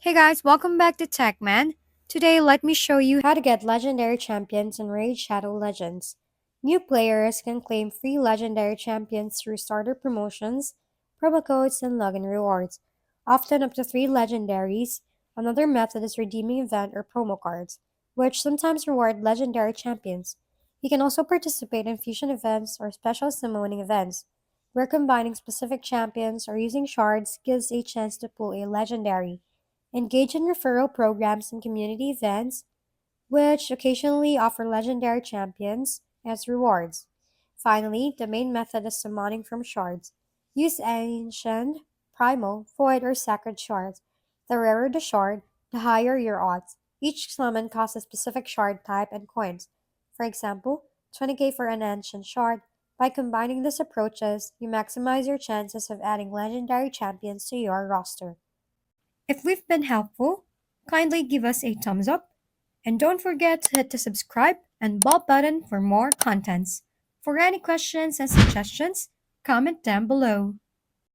Hey guys, welcome back to TechMan. Today, let me show you how to get legendary champions in Raid Shadow Legends. New players can claim free legendary champions through starter promotions, promo codes, and login rewards, often up to 3 legendaries. Another method is redeeming event or promo cards, which sometimes reward legendary champions. You can also participate in fusion events or special summoning events, where combining specific champions or using shards gives a chance to pull a legendary. Engage in referral programs and community events, which occasionally offer legendary champions as rewards. Finally, the main method is summoning from shards. Use ancient, primal, void, or sacred shards. The rarer the shard, the higher your odds. Each summon costs a specific shard type and coins. For example, 20k for an ancient shard. By combining these approaches, you maximize your chances of adding legendary champions to your roster. If we've been helpful, kindly give us a thumbs up and don't forget to hit the subscribe and bell button for more contents. For any questions and suggestions, comment down below.